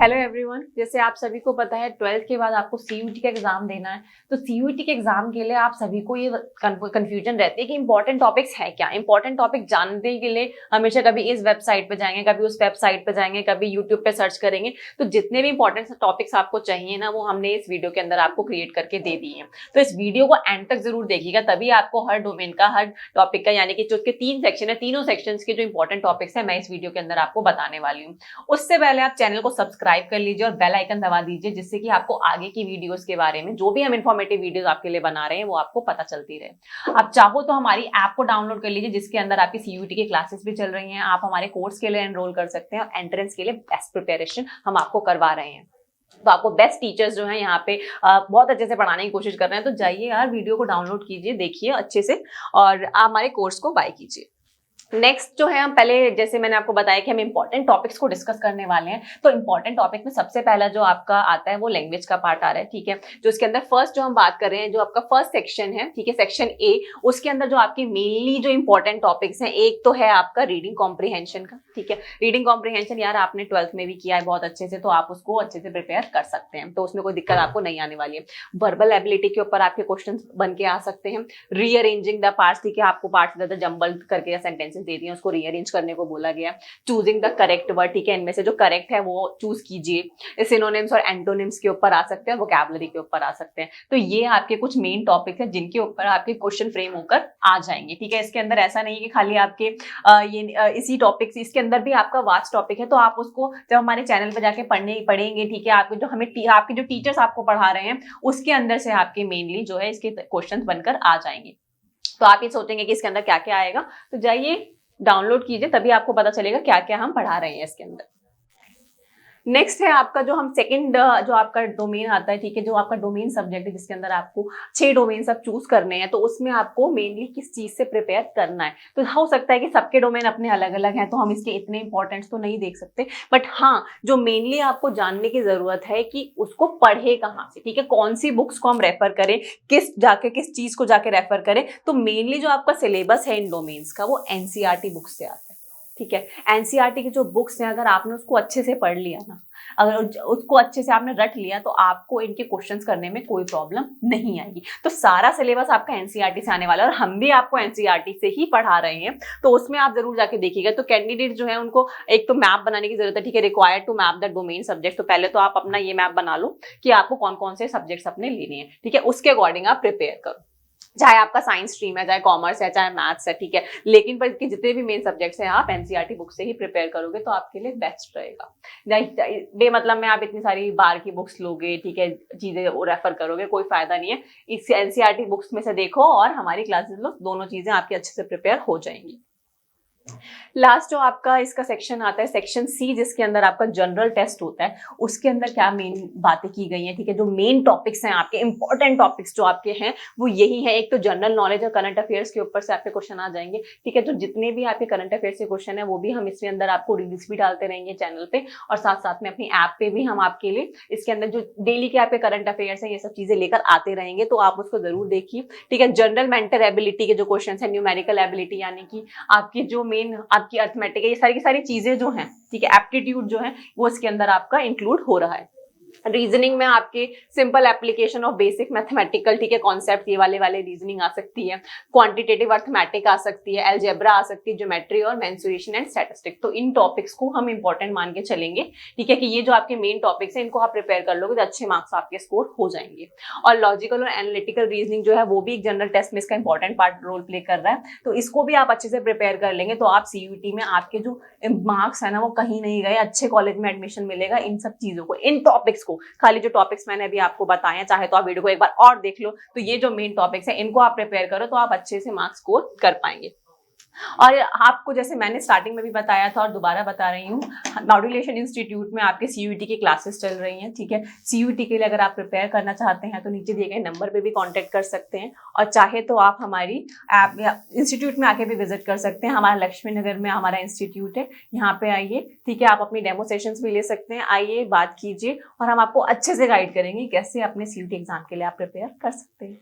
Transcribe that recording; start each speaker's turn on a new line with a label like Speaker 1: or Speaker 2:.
Speaker 1: Hello everyone, जैसे आप सभी को पता है 12th के बाद आपको सीयूटी का एग्जाम देना है। तो सीयूटी के एग्जाम के लिए आप सभी को ये कंफ्यूजन रहती है कि इंपॉर्टेंट टॉपिक्स है क्या। इंपॉर्टेंट टॉपिक जानने के लिए हमेशा कभी इस वेबसाइट पे जाएंगे, कभी उस वेबसाइट पे जाएंगे, कभी यूट्यूब पे सर्च करेंगे। तो जितने भी इंपॉर्टेंट टॉपिक्स आपको चाहिए ना, वो हमने इस वीडियो के अंदर आपको क्रिएट करके दे दिए हैं। तो इस वीडियो को एंड तक जरूर देखिएगा, तभी आपको हर डोमेन का, हर टॉपिक का, यानी कि जो उसके 3 सेक्शन है, तीनों सेक्शन के जो इंपॉर्टेंट टॉपिक्स है मैं इस वीडियो के अंदर आपको बताने वाली हूँ। उससे पहले आप चैनल को सब्सक्राइब कर लीजिए और बेल आइकन दबा दीजिए, जिससे कि आपको आगे की वीडियोस के बारे में, जो भी हम इंफॉर्मेटिव वीडियोस आपके लिए बना रहे हैं, वो आपको पता चलती रहे। आप चाहो तो हमारी ऐप को डाउनलोड कर लीजिए, जिसके अंदर आपकी सीयूटी की क्लासेस भी चल रही हैं। आप हमारे कोर्स के लिए एनरोल कर सकते हैं और एंट्रेंस के लिए बेस्ट प्रिपरेशन हम आपको करवा रहे हैं। तो आपको बेस्ट टीचर्स जो हैं यहाँ पे बहुत अच्छे से पढ़ाने की कोशिश कर रहे हैं। तो जाइए यार, वीडियो को डाउनलोड कीजिए, देखिए अच्छे से और आप हमारे कोर्स को बाय कीजिए। नेक्स्ट जो है, हम पहले जैसे मैंने आपको बताया कि हम इंपॉर्टेंट टॉपिक्स को डिस्कस करने वाले हैं। तो इंपॉर्टेंट टॉपिक में सबसे पहला जो आपका आता है वो लैंग्वेज का पार्ट आ रहा है, ठीक है। जो इसके अंदर फर्स्ट जो हम बात कर रहे हैं, जो आपका फर्स्ट सेक्शन है, ठीक है, सेक्शन ए, उसके अंदर जो आपकी मेनली जो इंपॉर्टेंट टॉपिक्स हैं, एक तो है आपका रीडिंग कॉम्प्रिहेंशन का, ठीक है। रीडिंग कॉम्प्रिहेंशन यार आपने 12th में भी किया है बहुत अच्छे से, तो आप उसको अच्छे से प्रिपेयर कर सकते हैं, तो उसमें कोई दिक्कत आपको नहीं आने वाली है। वर्बल एबिलिटी के ऊपर आपके क्वेश्चन बन के आ सकते हैं। रीअरेंजिंग द पार्ट्स, ठीक है, आपको पार्ट्स ज्यादा जंबल करके सेंटेंसेस दे दिए, उसको रीअरेंज करने को बोला गया। चूजिंग द करेक्ट वर्ड, ठीक है, इनमें से जो करेक्ट है वो चूज कीजिए। सिनोनिम्स और एंटोनिम्स के ऊपर आ सकते हैं, वोकैबुलरी के ऊपर आ सकते हैं। तो ये आपके कुछ मेन टॉपिक्स हैं जिनके ऊपर आपके क्वेश्चन फ्रेम होकर आ जाएंगे, ठीक है। इसके अंदर ऐसा नहीं है कि खाली आपके इसी टॉपिक्स, इसके अंदर भी आपका वास्ट टॉपिक है। तो आप उसको जब हमारे चैनल पर जाके पढ़ेंगे, ठीक है, आपके जो हमें आपके जो टीचर्स आपको पढ़ा रहे हैं उसके अंदर से आपके मेनली जो है इसके क्वेश्चन बनकर आ जाएंगे। तो आप ये सोचेंगे कि इसके अंदर क्या क्या आएगा, तो जाइए डाउनलोड कीजिए, तभी आपको पता चलेगा क्या क्या हम पढ़ा रहे हैं इसके अंदर। नेक्स्ट है आपका जो हम सेकंड जो आपका डोमेन आता है, ठीक है, जो आपका डोमेन सब्जेक्ट है, जिसके अंदर आपको 6 डोमेन सब चूज करने हैं। तो उसमें आपको मेनली किस चीज से प्रिपेयर करना है। तो हो सकता है कि सबके डोमेन अपने अलग अलग हैं, तो हम इसके इतने इंपॉर्टेंट्स तो नहीं देख सकते, बट हाँ, जो मेनली आपको जानने की जरूरत है कि उसको पढ़े कहाँ से, ठीक है, कौन सी बुक्स को हम रेफर करें, किस चीज को जाके रेफर करें। तो मेनली जो आपका सिलेबस है इन डोमेन्स का, वो एनसीईआरटी बुक्स से आता है, ठीक है। एनसीईआरटी की जो बुक्स हैं, अगर आपने उसको अच्छे से पढ़ लिया ना, अगर उसको अच्छे से आपने रट लिया, तो आपको इनके क्वेश्चंस करने में कोई प्रॉब्लम नहीं आएगी। तो सारा सिलेबस आपका एनसीईआरटी से आने वाला है और हम भी आपको एनसीईआरटी से ही पढ़ा रहे हैं, तो उसमें आप जरूर जाके देखिएगा। तो कैंडिडेट जो है उनको एक तो मैप बनाने की जरूरत है, ठीक है, required to map the domain subject. तो पहले तो आप अपना ये मैप बना लो कि आपको कौन कौन से सब्जेक्ट्स अपने लेने हैं, ठीक है, उसके अकॉर्डिंग आप प्रिपेयर करो। चाहे आपका साइंस स्ट्रीम है, चाहे कॉमर्स है, चाहे मैथ्स है, ठीक है, लेकिन पर इसके जितने भी मेन सब्जेक्ट्स हैं आप एनसीईआरटी बुक से ही प्रिपेयर करोगे तो आपके लिए बेस्ट रहेगा। बेमतलब में आप इतनी सारी बार की बुक्स लोगे, ठीक है, चीजें रेफर करोगे, कोई फायदा नहीं है। इस एनसीईआरटी बुक्स में से देखो और हमारी क्लासेस लो, दोनों चीजें आपकी अच्छे से प्रिपेयर हो जाएंगी। लास्ट जो आपका इसका सेक्शन आता है, सेक्शन सी, जिसके अंदर आपका जनरल टेस्ट होता है। उसके अंदर क्या मेन बातें की गई हैं, ठीक है, जो मेन टॉपिक्स हैं आपके, इंपॉर्टेंट टॉपिक्स जो आपके हैं वो यही है। एक तो जनरल नॉलेज और करंट अफेयर्स के ऊपर से आपके क्वेश्चन आ जाएंगे, ठीक है। तो जितने भी आपके करंट अफेयर्स के क्वेश्चन है वो भी हम इसके अंदर आपको रील्स भी डालते रहेंगे चैनल पे, और साथ साथ में अपनी ऐप पे भी हम आपके लिए इसके अंदर जो डेली के आपके करंट अफेयर्स है ये सब चीजें लेकर आते रहेंगे। तो आप उसको जरूर देखिए, ठीक है। जनरल मेंटल एबिलिटी के जो क्वेश्चन है, न्यूमेरिकल एबिलिटी, यानी कि आपकी जो मेन आपकी अर्थमेटिक है, ये सारी की सारी चीजें जो हैं, ठीक है, एप्टीट्यूड जो है वो इसके अंदर आपका इंक्लूड हो रहा है। रीजनिंग में आपके simple application of basic mathematical, ठीक है, कॉन्सेप्ट, ये वाले रीजनिंग आ सकती है। क्वांटिटेटिव अर्थमेटिक आ सकती है, अलजेब्रा आ सकती है, ज्योमेट्री और मेंसुरेशन एंड स्टैटिस्टिक्स। तो इन टॉपिक्स को हम इंपॉर्टेंट मान के चलेंगे, ठीक है, कि ये जो आपके मेन टॉपिक्स हैं इनको आप प्रिपेयर कर लोगे तो अच्छे मार्क्स आपके स्कोर हो जाएंगे। और लॉजिकल और एनालिटिकल रीजनिंग जो है वो भी एक जनरल टेस्ट में इसका इंपॉर्टेंट पार्ट रोल प्ले कर रहा है। तो इसको भी आप अच्छे से प्रिपेयर कर लेंगे तो आप सीयूटी में आपके जो मार्क्स है ना वो कहीं नहीं गए, अच्छे कॉलेज में एडमिशन मिलेगा इन सब चीजों को, इन टॉपिक्स को। खाली जो टॉपिक्स मैंने अभी आपको बताए हैं, चाहे तो आप वीडियो को एक बार और देख लो, तो ये जो मेन टॉपिक्स हैं इनको आप प्रिपेयर करो तो आप अच्छे से मार्क्स स्कोर कर पाएंगे। और आपको जैसे मैंने स्टार्टिंग में भी बताया था और दोबारा बता रही हूँ, मॉड्यूलेशन इंस्टीट्यूट में आपके सीयूटी की क्लासेस चल रही हैं, ठीक है। सीयूटी के लिए अगर आप प्रिपेयर करना चाहते हैं तो नीचे दिए गए नंबर पे भी कांटेक्ट कर सकते हैं, और चाहे तो आप हमारी ऐप या इंस्टीट्यूट में आके भी विजिट कर सकते हैं। हमारा लक्ष्मी नगर में हमारा इंस्टीट्यूट है, यहाँ पे आइए, ठीक है, आप अपनी डेमो सेशंस भी ले सकते हैं। आइए, बात कीजिए और हम आपको अच्छे से गाइड करेंगे कैसे अपने सीयूटी एग्जाम के लिए आप प्रिपेयर कर सकते हैं।